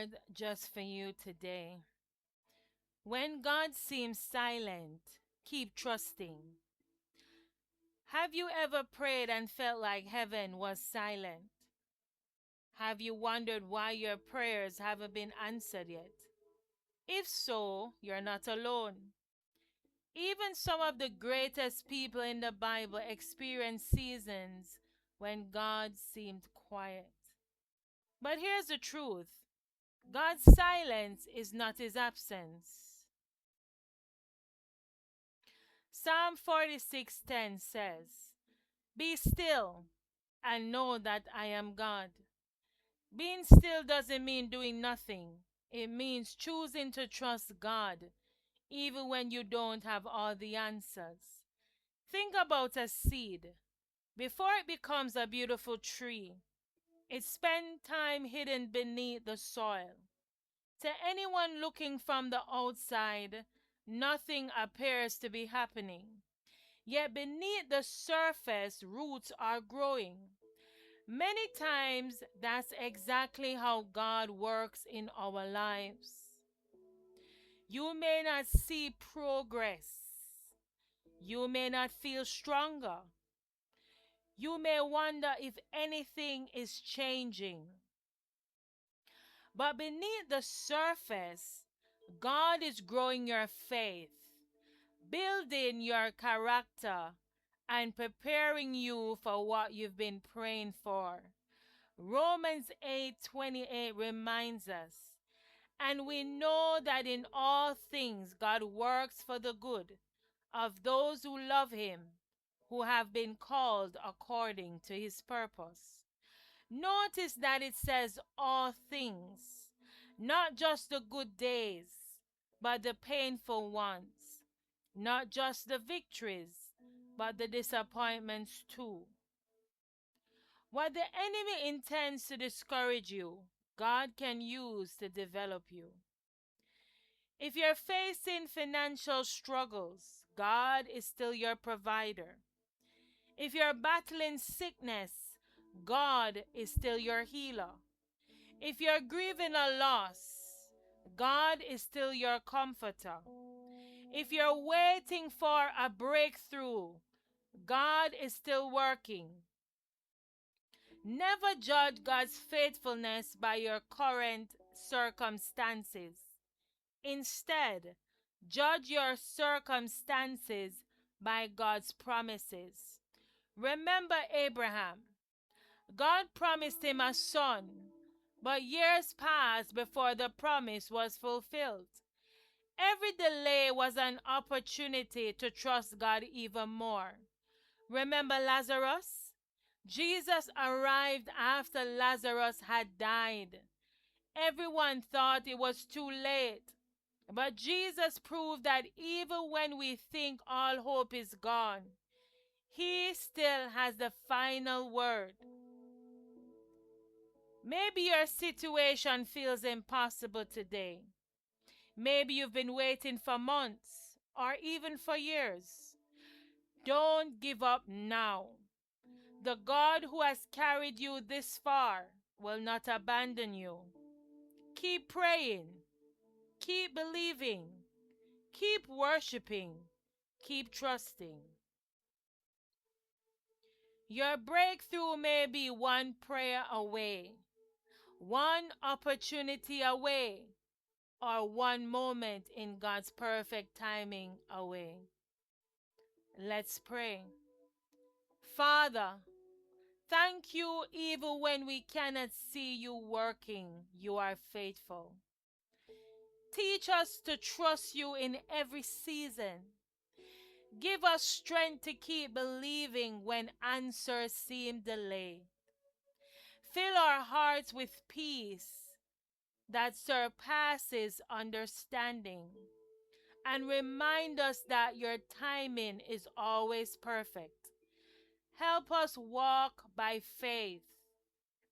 word just for you today. When God seems silent, keep trusting. Have you ever prayed and felt like heaven was silent? Have you wondered why your prayers haven't been answered yet? If so, you're not alone. Even some of the greatest people in the Bible experienced seasons when God seemed quiet. But here's the truth: God's silence is not his absence. Psalm 46:10 says, "Be still and know that I am God." Being still doesn't mean doing nothing. It means choosing to trust God even when you don't have all the answers. Think about a seed. Before it becomes a beautiful tree, it spends time hidden beneath the soil. To anyone looking from the outside, nothing appears to be happening. Yet beneath the surface, roots are growing. Many times, that's exactly how God works in our lives. You may not see progress. You may not feel stronger. You may wonder if anything is changing. But beneath the surface, God is growing your faith, building your character, and preparing you for what you've been praying for. Romans 8:28 reminds us, "And we know that in all things God works for the good of those who love him, who have been called according to his purpose." Notice that it says all things, not just the good days, but the painful ones, not just the victories, but the disappointments too. What the enemy intends to discourage you, God can use to develop you. If you're facing financial struggles, God is still your provider. If you're battling sickness, God is still your healer. If you're grieving a loss, God is still your comforter. If you're waiting for a breakthrough, God is still working. Never judge God's faithfulness by your current circumstances. Instead, judge your circumstances by God's promises. Remember Abraham. God promised him a son, but years passed before the promise was fulfilled. Every delay was an opportunity to trust God even more. Remember Lazarus? Jesus arrived after Lazarus had died. Everyone thought it was too late. But Jesus proved that even when we think all hope is gone, he still has the final word. Maybe your situation feels impossible today. Maybe you've been waiting for months or even for years. Don't give up now. The God who has carried you this far will not abandon you. Keep praying. Keep believing. Keep worshiping. Keep trusting. Your breakthrough may be one prayer away, one opportunity away, or one moment in God's perfect timing away. Let's pray. Father, thank you even when we cannot see you working. You are faithful. Teach us to trust you in every season. Give us strength to keep believing when answers seem delayed. Fill our hearts with peace that surpasses understanding, and remind us that your timing is always perfect. Help us walk by faith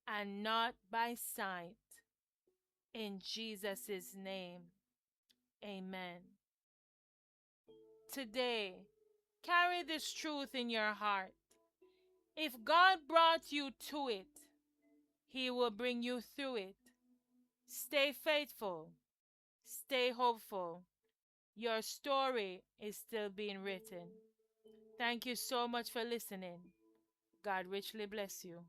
and not by sight. In Jesus' name, amen. Today, carry this truth in your heart. If God brought you to it, he will bring you through it. Stay faithful. Stay hopeful. Your story is still being written. Thank you so much for listening. God richly bless you.